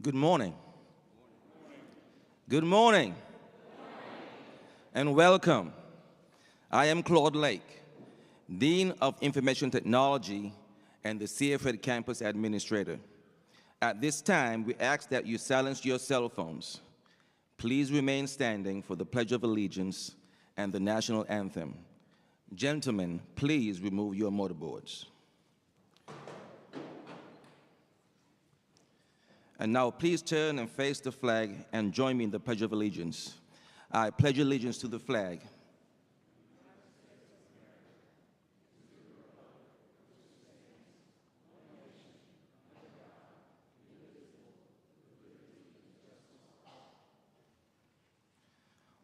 Good morning. Good morning. And welcome. I am Claude Lake, Dean of Information Technology and the CFED Campus Administrator. At this time, we ask that you silence your cell phones. Please remain standing for the Pledge of Allegiance and the National Anthem. Gentlemen, please remove your motorboards. And now please turn and face the flag and join me in the Pledge of Allegiance. I pledge allegiance to the flag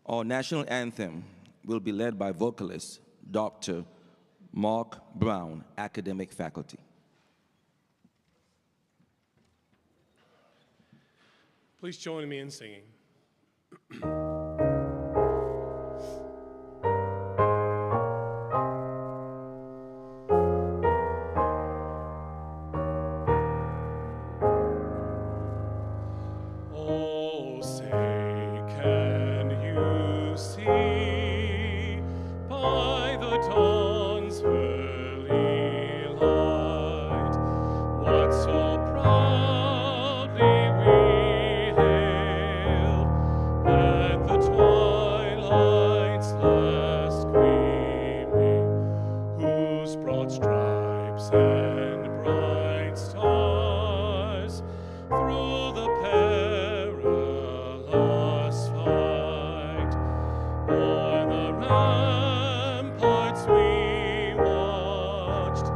Our national anthem will be led by vocalist Dr. Mark Brown, academic faculty. Please join me in singing. Oh, say, can you see by the dawn's early light what so proudly we hailed at the twilight's last gleaming, whose broad stripes and bright stars through the perilous fight o'er the ramparts we watched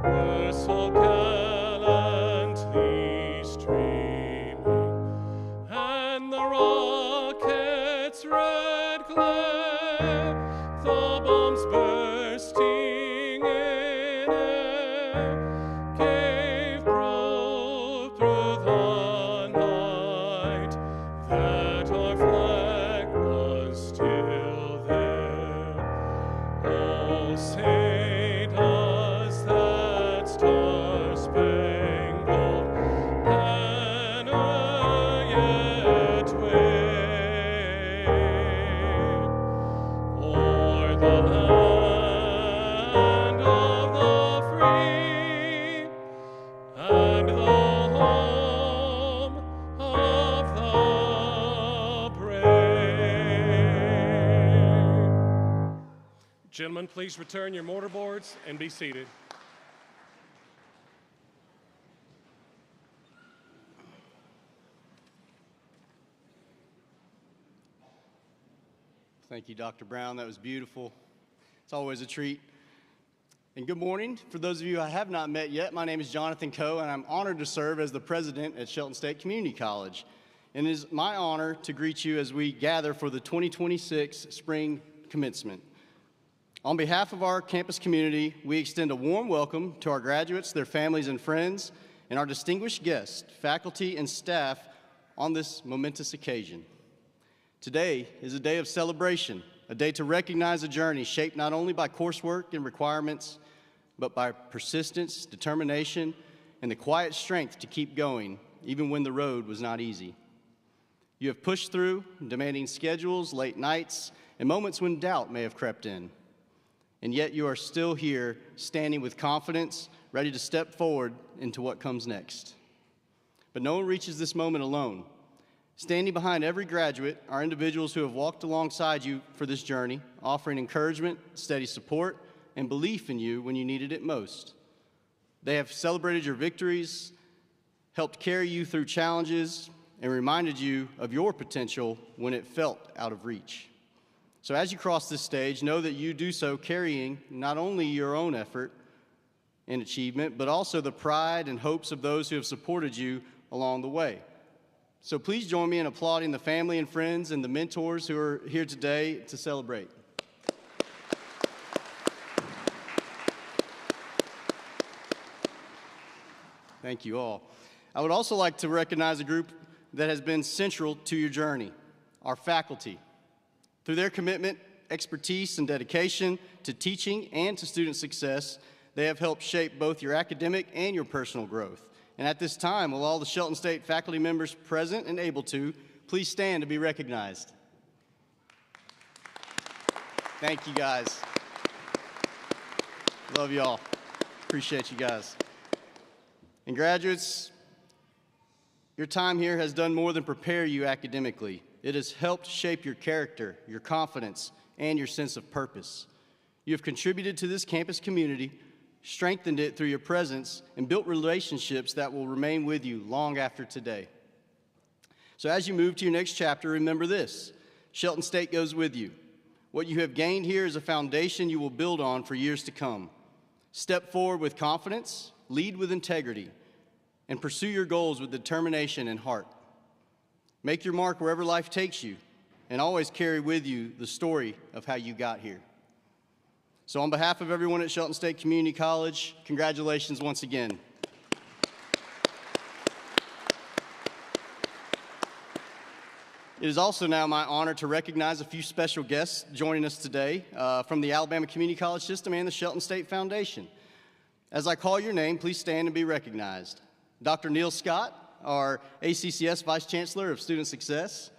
were so gallantly streaming, and the rocket's red glare, the bombs bursting in air, gave proof through the night that our flag was still there. Oh, say does that star-spangled banner yet wave o'er the land of the free and the home of the brave? Gentlemen, please return your mortarboards and be seated. Thank you, Dr. Brown. That was beautiful. It's always a treat. And good morning. For those of you I have not met yet, my name is Jonathan Coe, and I'm honored to serve as the president at Shelton State Community College. And it is my honor to greet you as we gather for the 2026 Spring Commencement. On behalf of our campus community, we extend a warm welcome to our graduates, their families and friends, and our distinguished guests, faculty and staff on this momentous occasion. Today is a day of celebration, a day to recognize a journey shaped not only by coursework and requirements, but by persistence, determination, and the quiet strength to keep going, even when the road was not easy. You have pushed through, demanding schedules, late nights, and moments when doubt may have crept in. And yet you are still here, standing with confidence, ready to step forward into what comes next. But no one reaches this moment alone. Standing behind every graduate are individuals who have walked alongside you for this journey, offering encouragement, steady support, and belief in you when you needed it most. They have celebrated your victories, helped carry you through challenges, and reminded you of your potential when it felt out of reach. So as you cross this stage, know that you do so carrying not only your own effort and achievement, but also the pride and hopes of those who have supported you along the way. So please join me in applauding the family and friends and the mentors who are here today to celebrate. Thank you all. I would also like to recognize a group that has been central to your journey, our faculty. Through their commitment, expertise, and dedication to teaching and to student success, they have helped shape both your academic and your personal growth. And at this time, will all the Shelton State faculty members present and able to please stand to be recognized? Thank you, guys. Love y'all. Appreciate you guys. And graduates, your time here has done more than prepare you academically. It has helped shape your character, your confidence, and your sense of purpose. You have contributed to this campus community, strengthened it through your presence, and built relationships that will remain with you long after today. So as you move to your next chapter, remember this: Shelton State goes with you. What you have gained here is a foundation you will build on for years to come. Step forward with confidence, lead with integrity, and pursue your goals with determination and heart. Make your mark wherever life takes you, and always carry with you the story of how you got here. So on behalf of everyone at Shelton State Community College, congratulations once again. It is also now my honor to recognize a few special guests joining us today from the Alabama Community College System and the Shelton State Foundation. As I call your name, please stand and be recognized. Dr. Neil Scott, our ACCS Vice Chancellor of Student Success.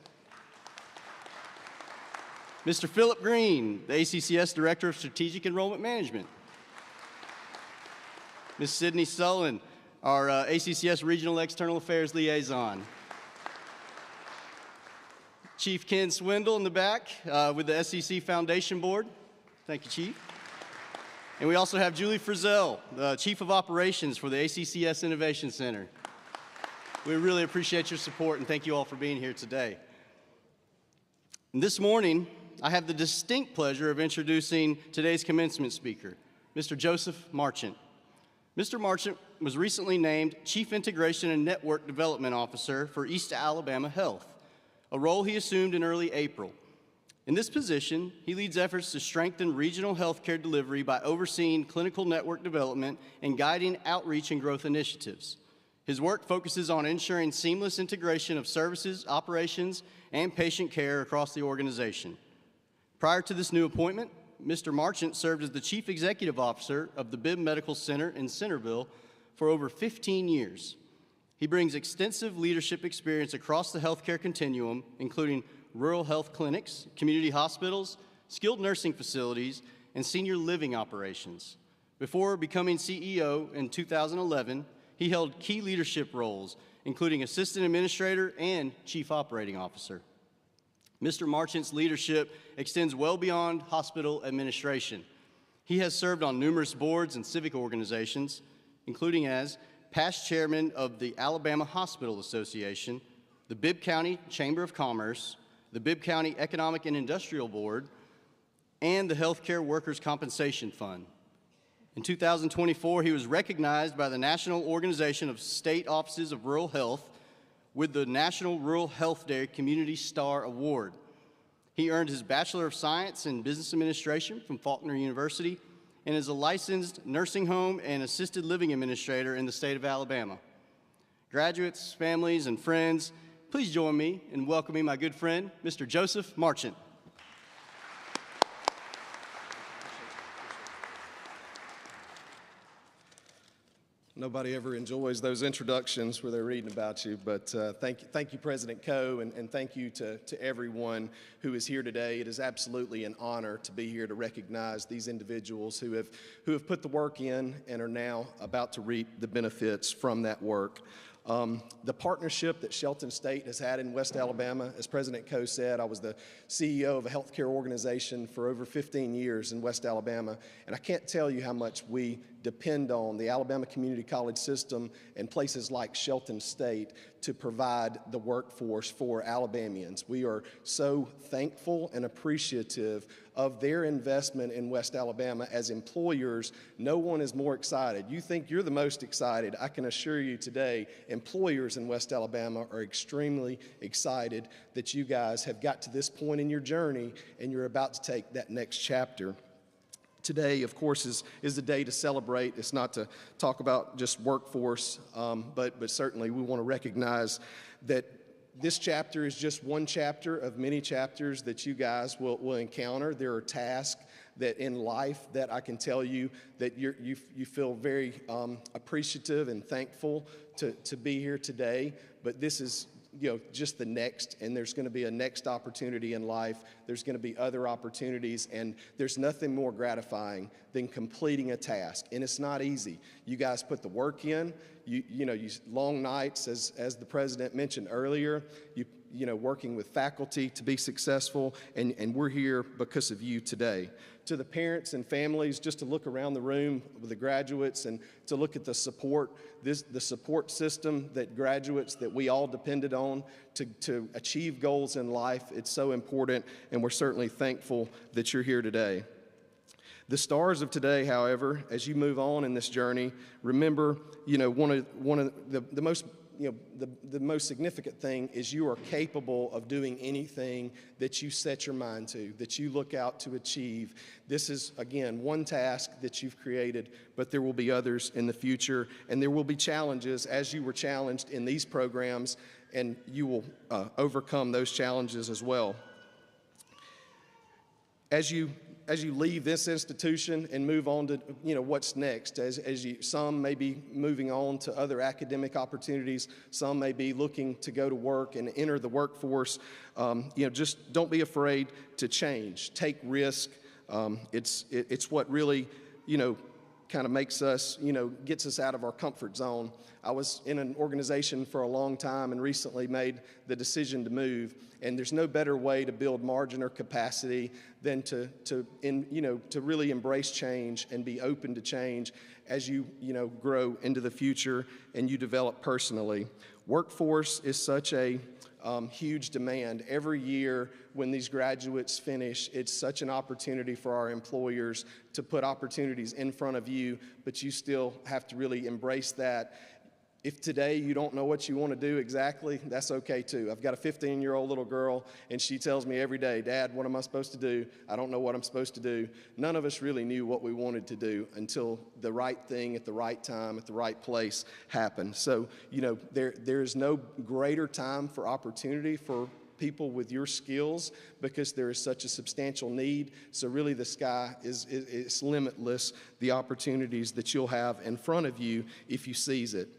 Mr. Philip Green, the ACCS Director of Strategic Enrollment Management. Ms. Sydney Sullen, our ACCS Regional External Affairs Liaison. Chief Ken Swindle in the back with the SEC Foundation Board. Thank you, Chief. And we also have Julie Frizzell, the Chief of Operations for the ACCS Innovation Center. We really appreciate your support, and thank you all for being here today. And this morning, I have the distinct pleasure of introducing today's commencement speaker, Mr. Joseph Marchant. Mr. Marchant was recently named Chief Integration and Network Development Officer for East Alabama Health, a role he assumed in early April. In this position, he leads efforts to strengthen regional healthcare delivery by overseeing clinical network development and guiding outreach and growth initiatives. His work focuses on ensuring seamless integration of services, operations, and patient care across the organization. Prior to this new appointment, Mr. Marchant served as the Chief Executive Officer of the Bibb Medical Center in Centerville for over 15 years. He brings extensive leadership experience across the healthcare continuum, including rural health clinics, community hospitals, skilled nursing facilities, and senior living operations. Before becoming CEO in 2011, he held key leadership roles, including Assistant Administrator and Chief Operating Officer. Mr. Marchant's leadership extends well beyond hospital administration. He has served on numerous boards and civic organizations, including as past chairman of the Alabama Hospital Association, the Bibb County Chamber of Commerce, the Bibb County Economic and Industrial Board, and the Healthcare Workers' Compensation Fund. In 2024, he was recognized by the National Organization of State Offices of Rural Health with the National Rural Health Day Community Star Award. He earned his Bachelor of Science in Business Administration from Faulkner University and is a licensed nursing home and assisted living administrator in the state of Alabama. Graduates, families, and friends, please join me in welcoming my good friend, Mr. Joseph Marchant. Nobody ever enjoys those introductions where they're reading about you, but thank you, President Coe, and thank you to everyone who is here today. It is absolutely an honor to be here to recognize these individuals who have put the work in and are now about to reap the benefits from that work. The partnership that Shelton State has had in West Alabama, as President Coe said, I was the CEO of a healthcare organization for over 15 years in West Alabama, and I can't tell you how much we depend on the Alabama Community College System and places like Shelton State to provide the workforce for Alabamians. We are so thankful and appreciative of their investment in West Alabama. As employers, no one is more excited. You think you're the most excited. I can assure you today, employers in West Alabama are extremely excited that you guys have got to this point in your journey and you're about to take that next chapter. Today, of course, is the day to celebrate. It's not to talk about just workforce, but certainly we want to recognize that this chapter is just one chapter of many chapters that you guys will encounter. There are tasks that in life that I can tell you that you feel very appreciative and thankful to be here today, but this is just the next, and there's going to be a next opportunity in life. There's going to be other opportunities, and there's nothing more gratifying than completing a task. And it's not easy. You guys put the work in. You long nights, as the president mentioned earlier. Working with faculty to be successful, and we're here because of you today. To the parents and families, just to look around the room with the graduates and to look at the support system that graduates that we all depended on to achieve goals in life. It's so important, and we're certainly thankful that you're here today. The stars of today, however, as you move on in this journey, remember, one of the most the most significant thing is you are capable of doing anything that you set your mind to, that you look out to achieve. This is, again, one task that you've created, but there will be others in the future, and there will be challenges as you were challenged in these programs, and you will overcome those challenges as well. As you leave this institution and move on to what's next, some may be moving on to other academic opportunities, some may be looking to go to work and enter the workforce. Just don't be afraid to change. Take risk. It's what really kind of makes us, gets us out of our comfort zone. I was in an organization for a long time and recently made the decision to move. And there's no better way to build margin or capacity than to really embrace change and be open to change as you grow into the future and you develop personally. Workforce is such a huge demand. Every year when these graduates finish, it's such an opportunity for our employers to put opportunities in front of you, but you still have to really embrace that. If today you don't know what you want to do exactly, that's okay too. I've got a 15-year-old little girl, and she tells me every day, "Dad, what am I supposed to do? I don't know what I'm supposed to do." None of us really knew what we wanted to do until the right thing at the right time, at the right place happened. So, there is no greater time for opportunity for people with your skills because there is such a substantial need. So really the sky is limitless, the opportunities that you'll have in front of you if you seize it.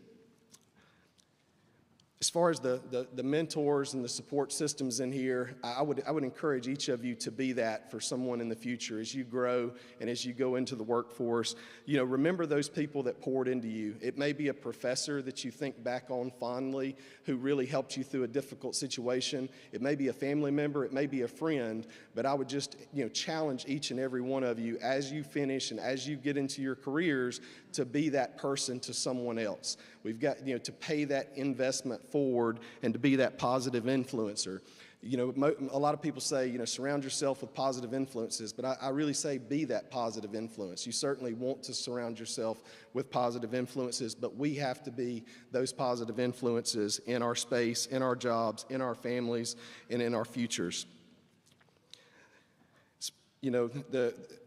As far as the mentors and the support systems in here, I would encourage each of you to be that for someone in the future as you grow and as you go into the workforce. Remember those people that poured into you. It may be a professor that you think back on fondly who really helped you through a difficult situation. It may be a family member. It may be a friend. But I would just challenge each and every one of you as you finish and as you get into your careers to be that person to someone else. We've got to pay that investment forward and to be that positive influencer. A lot of people say, surround yourself with positive influences, but I really say be that positive influence. You certainly want to surround yourself with positive influences, but we have to be those positive influences in our space, in our jobs, in our families, and in our futures.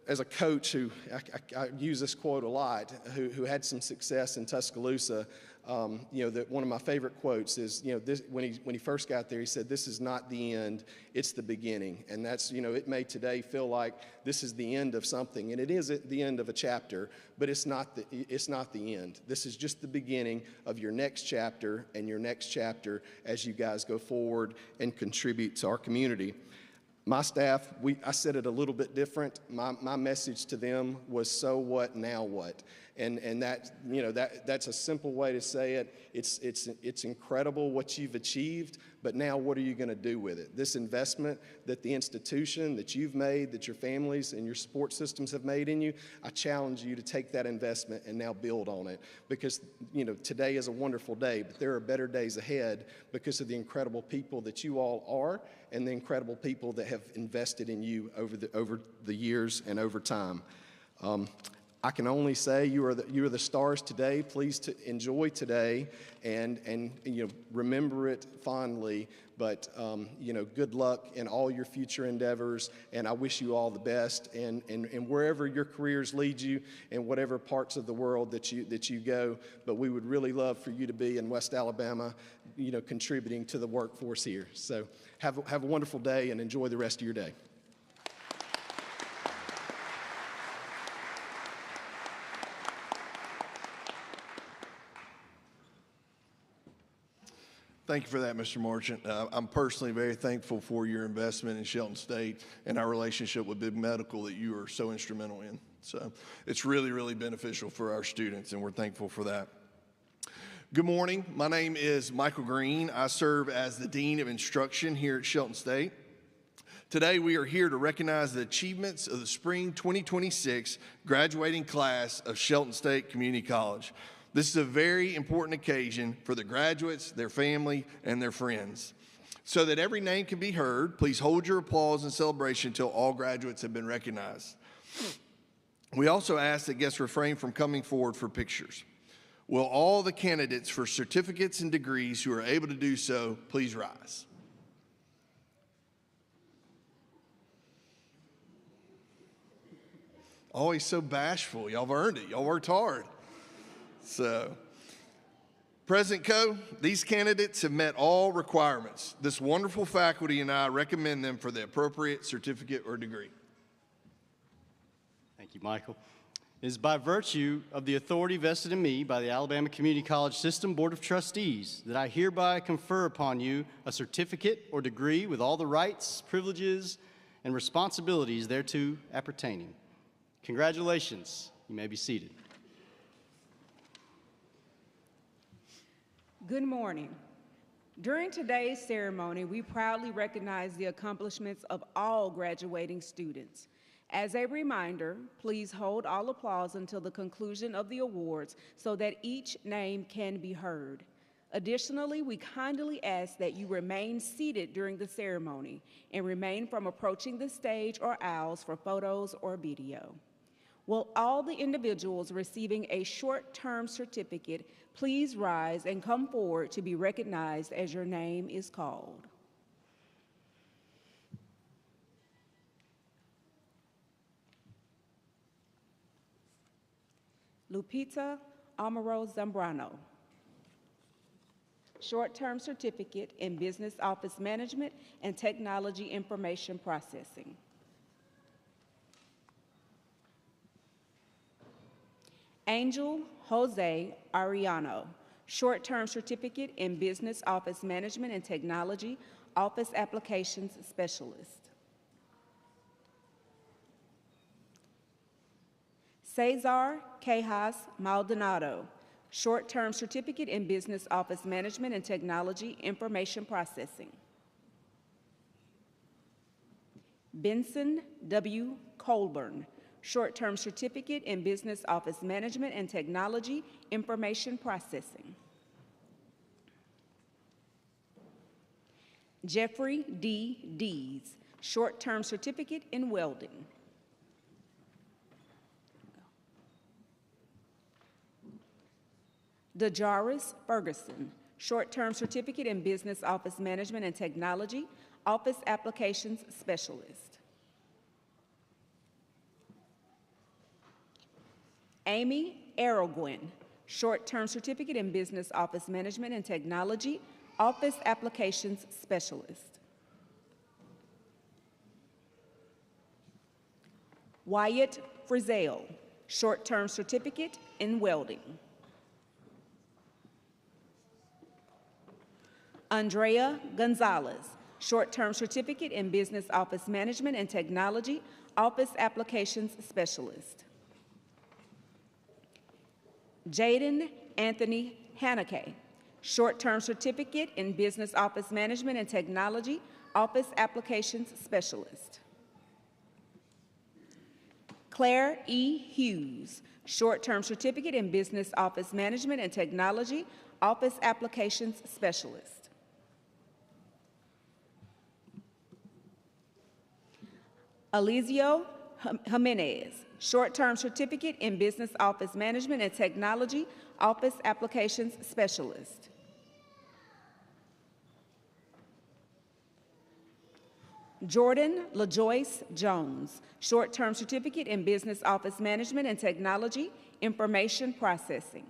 As a coach who, I use this quote a lot, who had some success in Tuscaloosa, that one of my favorite quotes is, when he first got there, he said, "This is not the end, it's the beginning." And that's, it may today feel like this is the end of something, and it is at the end of a chapter, but it's not the end. This is just the beginning of your next chapter and your next chapter as you guys go forward and contribute to our community. My staff, I said it a little bit different. My message to them was, so what, now what? And that's a simple way to say it. It's incredible what you've achieved, but now what are you going to do with it? This investment that the institution, that you've made, that your families and your support systems have made in you, I challenge you to take that investment and now build on it. Because, today is a wonderful day, but there are better days ahead because of the incredible people that you all are and the incredible people that have invested in you over the years and over time. I can only say you are the stars today. Please enjoy today and remember it fondly. But good luck in all your future endeavors, and I wish you all the best. And wherever your careers lead you, and whatever parts of the world that you go. But we would really love for you to be in West Alabama, contributing to the workforce here. So have a wonderful day and enjoy the rest of your day. Thank you for that, Mr. Marchant. I'm personally very thankful for your investment in Shelton State and our relationship with Big Medical that you are so instrumental in. So it's really, really beneficial for our students, and we're thankful for that. Good morning. My name is Michael Green. I serve as the Dean of Instruction here at Shelton State. Today, we are here to recognize the achievements of the Spring 2026 graduating class of Shelton State Community College. This is a very important occasion for the graduates, their family, and their friends. So that every name can be heard, please hold your applause and celebration until all graduates have been recognized. We also ask that guests refrain from coming forward for pictures. Will all the candidates for certificates and degrees who are able to do so, please rise. Always so bashful. Y'all have earned it. Y'all worked hard. So, President Coe, these candidates have met all requirements. This wonderful faculty and I recommend them for the appropriate certificate or degree. Thank you, Michael. It is by virtue of the authority vested in me by the Alabama Community College System Board of Trustees that I hereby confer upon you a certificate or degree with all the rights, privileges, and responsibilities thereto appertaining. Congratulations. You may be seated. Good morning. During today's ceremony, we proudly recognize the accomplishments of all graduating students. As a reminder, please hold all applause until the conclusion of the awards so that each name can be heard. Additionally, we kindly ask that you remain seated during the ceremony and remain from approaching the stage or aisles for photos or video. Will all the individuals receiving a short-term certificate please rise and come forward to be recognized as your name is called. Lupita Amaro Zambrano. Short-term certificate in Business Office Management and Technology Information Processing. Angel Jose Ariano, short-term certificate in Business Office Management and Technology, Office Applications Specialist. Cesar Quejas Maldonado, short-term certificate in Business Office Management and Technology, Information Processing. Benson W. Colburn, short-term certificate in Business Office Management and Technology, Information Processing. Jeffrey D. Dees, short-term certificate in Welding. DeJaris Ferguson, short-term certificate in Business Office Management and Technology, Office Applications Specialist. Amy Arrowgwen, short-term certificate in Business Office Management and Technology, Office Applications Specialist. Wyatt Frizzell, short-term certificate in Welding. Andrea Gonzalez, short-term certificate in Business Office Management and Technology, Office Applications Specialist. Jaden Anthony Haneke, short-term certificate in Business Office Management and Technology, Office Applications Specialist. Claire E. Hughes, short-term certificate in Business Office Management and Technology, Office Applications Specialist. Alizio Jimenez, short-term certificate in Business Office Management and Technology, Office Applications Specialist. Jordan LaJoyce Jones, short-term certificate in Business Office Management and Technology, Information Processing.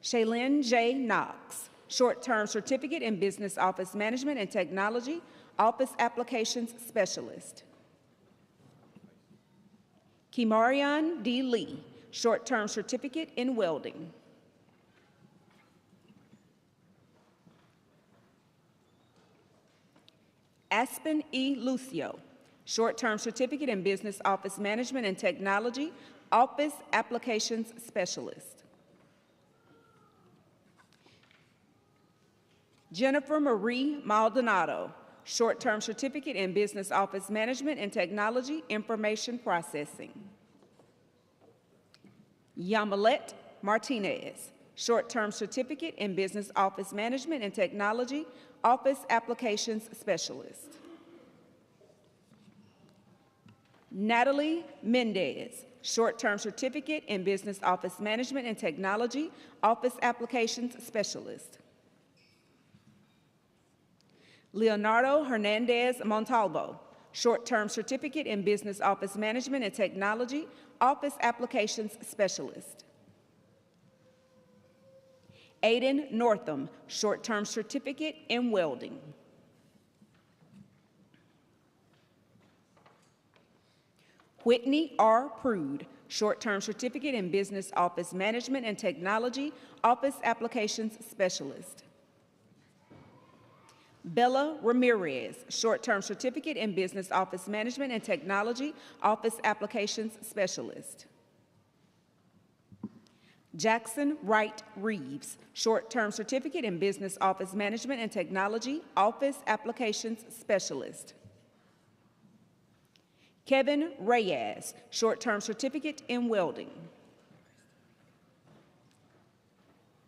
Shaylin J. Knox, short-term certificate in Business Office Management and Technology, Office Applications Specialist. Kimarion D. Lee, short-term certificate in Welding. Aspen E. Lucio, short-term certificate in Business Office Management and Technology, Office Applications Specialist. Jennifer Marie Maldonado, short-term certificate in Business Office Management and Technology, Information Processing. Yamilet Martinez, short-term certificate in Business Office Management and Technology, Office Applications Specialist. Natalie Mendez, short-term certificate in Business Office Management and Technology, Office Applications Specialist. Leonardo Hernandez Montalvo, short-term certificate in Business Office Management and Technology, Office Applications Specialist. Aiden Northam, short-term certificate in welding. Whitney R. Prude, short-term certificate in Business Office Management and Technology, Office Applications Specialist. Bella Ramirez, short-term certificate in Business Office Management and Technology, Office Applications Specialist. Jackson Wright Reeves, short-term certificate in Business Office Management and Technology, Office Applications Specialist. Kevin Reyes, short-term certificate in welding.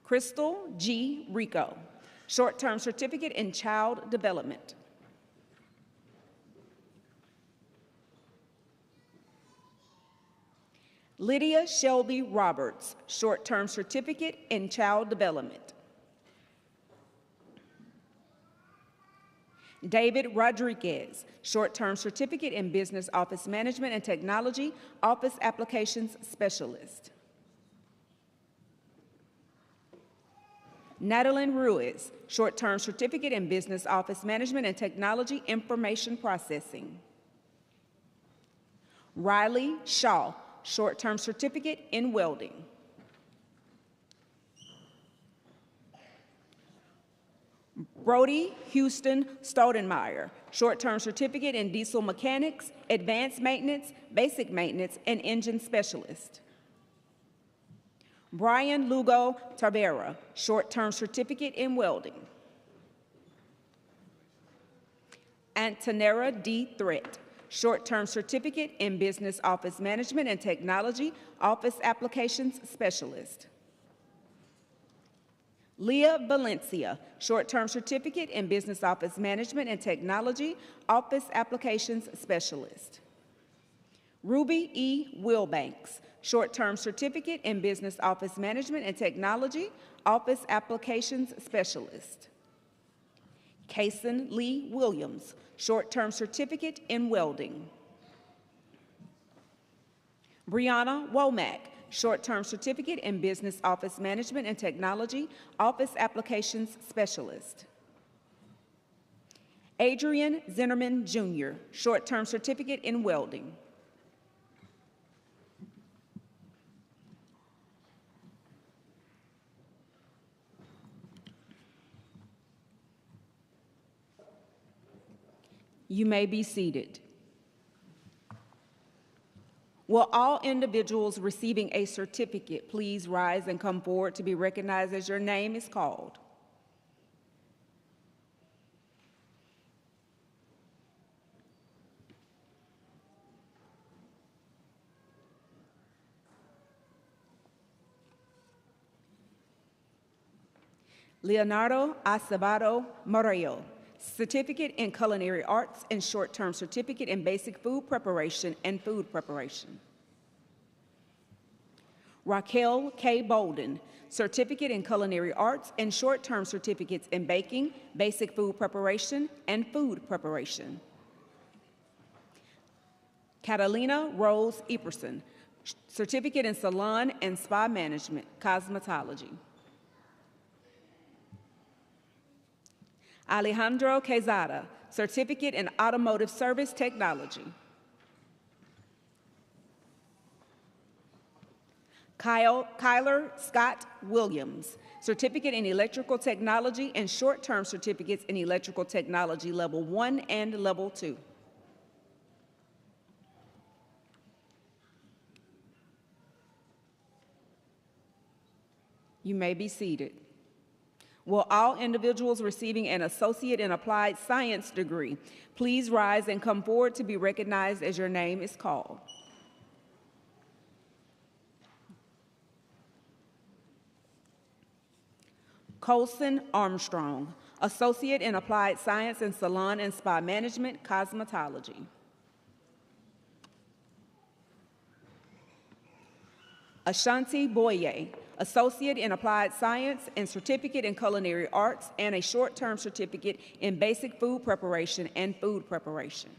Crystal G. Rico, short-term certificate in child development. Lydia Shelby Roberts, short-term certificate in child development. David Rodriguez, short-term certificate in Business Office Management and Technology, Office Applications Specialist. Natalie Ruiz, short-term certificate in Business Office Management and Technology, Information Processing. Riley Shaw, short-term certificate in welding. Brody Houston Staudenmeyer, short-term certificate in diesel mechanics, advanced maintenance, basic maintenance, and engine specialist. Brian Lugo Tarbera, short-term certificate in welding. Antonera D. Threat, short-term certificate in Business Office Management and Technology, Office Applications Specialist. Leah Valencia, short-term certificate in Business Office Management and Technology, Office Applications Specialist. Ruby E. Wilbanks, short-term certificate in Business Office Management and Technology, Office Applications Specialist. Kason Lee Williams, short-term certificate in welding. Brianna Womack, short-term certificate in Business Office Management and Technology, Office Applications Specialist. Adrian Zinnerman Jr., short-term certificate in welding. You may be seated. Will all individuals receiving a certificate please rise and come forward to be recognized as your name is called? Leonardo Acevedo Morello, certificate in culinary arts and short-term certificate in basic food preparation and food preparation. Raquel K. Bolden, certificate in culinary arts and short-term certificates in baking, basic food preparation, and food preparation. Catalina Rose Epperson, certificate in salon and spa management, cosmetology. Alejandro Quezada, certificate in automotive service technology. Kyler Scott Williams, Certificate in Electrical Technology and short-term certificates in Electrical Technology Level 1 and Level 2. You may be seated. Will all individuals receiving an Associate in Applied Science degree please rise and come forward to be recognized as your name is called? Colson Armstrong, Associate in Applied Science in Salon and Spa Management, Cosmetology. Ashanti Boye, Associate in Applied Science and Certificate in Culinary Arts and a short-term certificate in Basic Food Preparation and Food Preparation.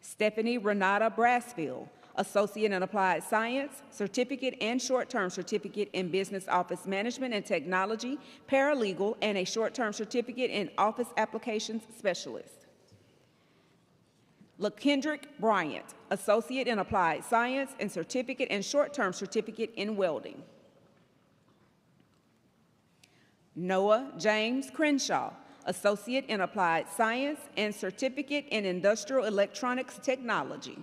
Stephanie Renata Brassfield, Associate in Applied Science, Certificate and Short-Term Certificate in Business Office Management and Technology, Paralegal, and a short-term certificate in Office Applications Specialist. LaKendrick Bryant, Associate in Applied Science and Certificate and Short-Term Certificate in Welding. Noah James Crenshaw, Associate in Applied Science and Certificate in Industrial Electronics Technology.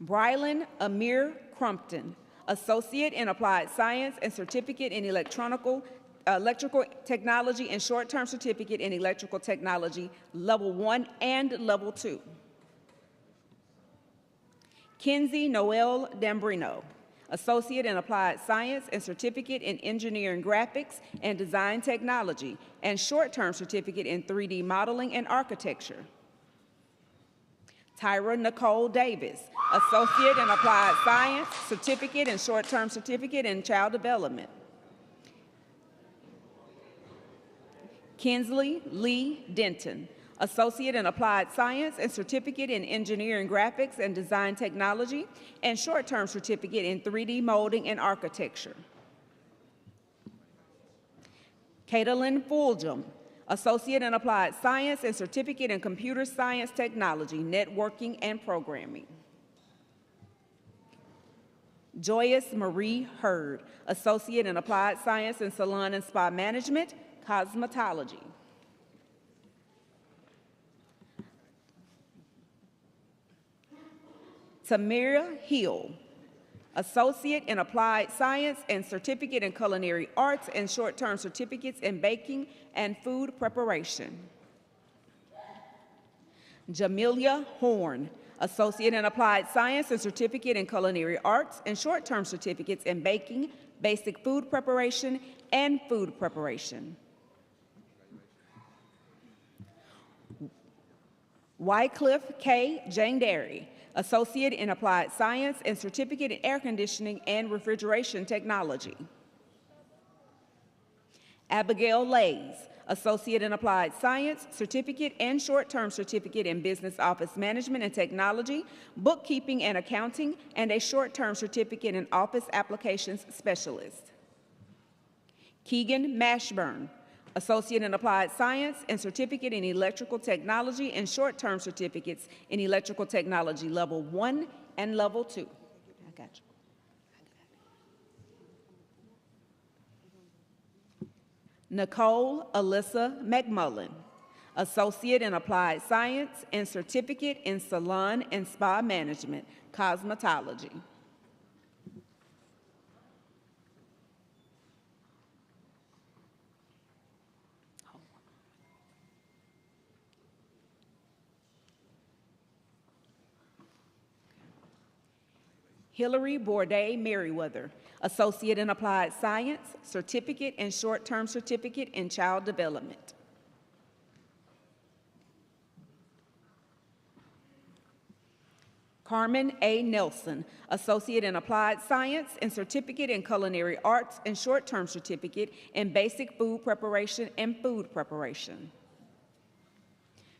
Brylan Amir Crumpton, Associate in Applied Science and Certificate in Electrical Technology and Short-Term Certificate in Electrical Technology, Level 1 and Level 2. Kenzie Noel Dambrino, Associate in Applied Science and Certificate in Engineering Graphics and Design Technology, and Short-Term Certificate in 3D Modeling and Architecture. Tyra Nicole Davis, Associate in Applied Science, Certificate and Short-Term Certificate in Child Development. Kinsley Lee Denton, Associate in Applied Science and Certificate in Engineering Graphics and Design Technology, and Short-Term Certificate in 3D Molding and Architecture. Caitlin Fulgham, Associate in Applied Science and Certificate in Computer Science Technology, Networking and Programming. Joyce Marie Hurd, Associate in Applied Science in Salon and Spa Management, Cosmetology. Tamira Hill, Associate in Applied Science and Certificate in Culinary Arts and Short-Term Certificates in Baking and Food Preparation. Jamelia Horn, Associate in Applied Science and Certificate in Culinary Arts and Short-Term Certificates in Baking, Basic Food Preparation, and Food Preparation. Wycliffe K. Jandary, Associate in Applied Science and Certificate in Air Conditioning and Refrigeration Technology. Abigail Lays, Associate in Applied Science, Certificate and Short-Term Certificate in Business Office Management and Technology, Bookkeeping and Accounting, and a Short-Term Certificate in Office Applications Specialist. Keegan Mashburn, Associate in Applied Science and Certificate in Electrical Technology and Short-Term Certificates in Electrical Technology Level 1 and Level 2. I got you. Nicole Alyssa McMullen, Associate in Applied Science and Certificate in Salon and Spa Management, Cosmetology. Hillary Bourdain Merriweather, Associate in Applied Science, Certificate and Short-Term Certificate in Child Development. Carmen A. Nelson, Associate in Applied Science and Certificate in Culinary Arts and Short-Term Certificate in Basic Food Preparation and Food Preparation.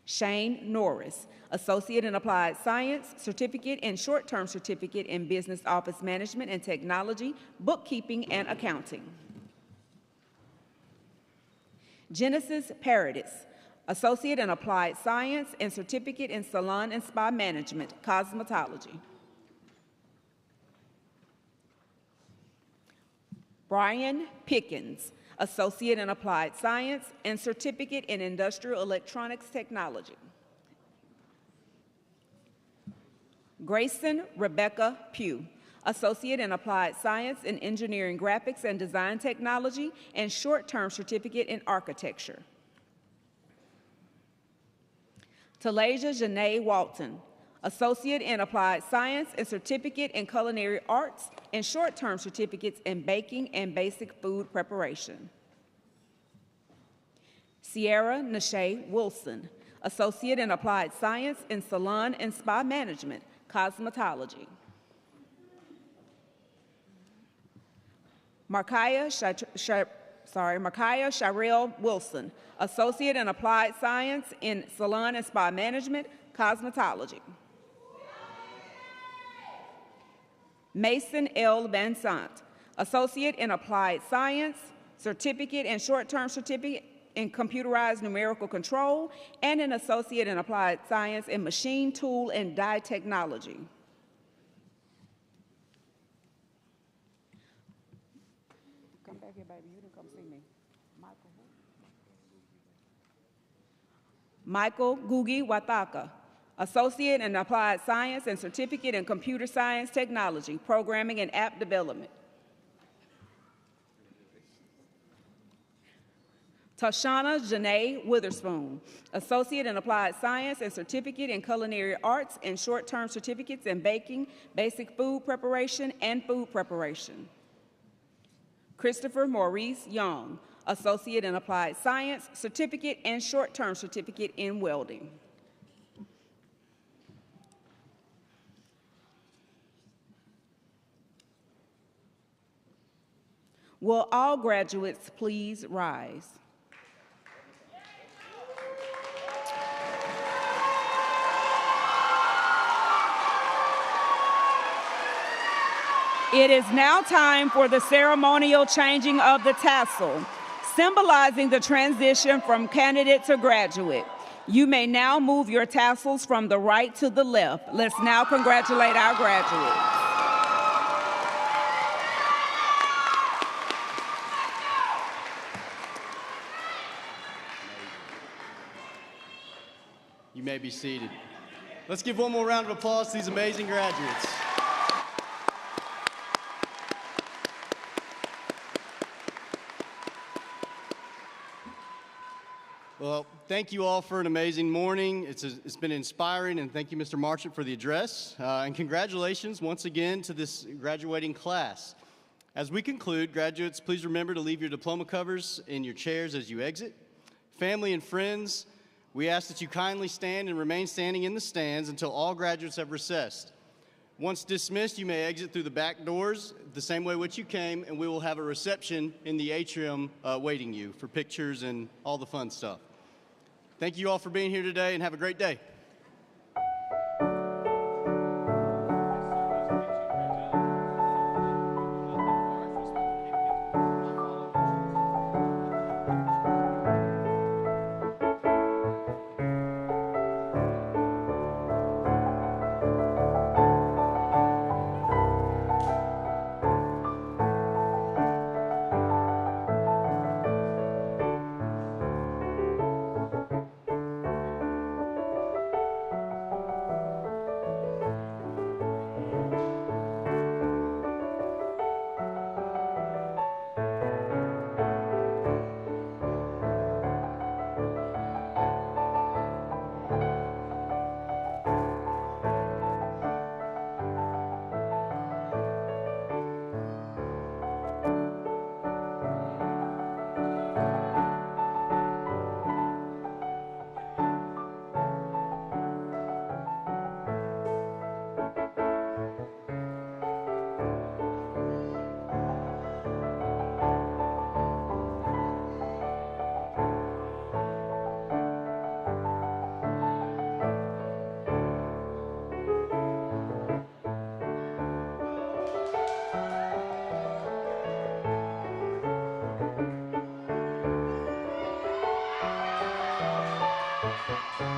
Shane Norris, Associate in Applied Science, Certificate and Short-Term Certificate in Business Office Management and Technology, Bookkeeping and Accounting. Genesis Paradis, Associate in Applied Science and Certificate in Salon and Spa Management, Cosmetology. Brian Pickens, Associate in Applied Science and Certificate in Industrial Electronics Technology. Grayson Rebecca Pugh, Associate in Applied Science in Engineering Graphics and Design Technology and Short-Term Certificate in Architecture. Talasia Janae Walton, Associate in Applied Science and Certificate in Culinary Arts and Short-Term Certificates in Baking and Basic Food Preparation. Sierra Nashay Wilson, Associate in Applied Science in Salon and Spa Management, Cosmetology. Markaya Sharrell Wilson, Associate in Applied Science in Salon and Spa Management, Cosmetology. Mason L. Vincent, Associate in Applied Science, Certificate and Short-Term Certificate in Computerized Numerical Control, and an Associate in Applied Science in Machine Tool and Die Technology. Come back here, baby. You didn't come see me. Michael Gugi Wataka, Associate in Applied Science and Certificate in Computer Science Technology, Programming and App Development. Tashana Janae Witherspoon, Associate in Applied Science and Certificate in Culinary Arts and Short-Term Certificates in Baking, Basic Food Preparation, and Food Preparation. Christopher Maurice Young, Associate in Applied Science, Certificate and Short-Term Certificate in Welding. Will all graduates please rise? It is now time for the ceremonial changing of the tassel, symbolizing the transition from candidate to graduate. You may now move your tassels from the right to the left. Let's now congratulate our graduates. You may be seated. Let's give one more round of applause to these amazing graduates. Well, thank you all for an amazing morning. It's been inspiring, and thank you, Mr. Marchant, for the address. And congratulations once again to this graduating class. As we conclude, graduates, please remember to leave your diploma covers in your chairs as you exit. Family and friends, we ask that you kindly stand and remain standing in the stands until all graduates have recessed. Once dismissed, you may exit through the back doors the same way which you came, and we will have a reception in the atrium waiting you for pictures and all the fun stuff. Thank you all for being here today, and have a great day. Thank you.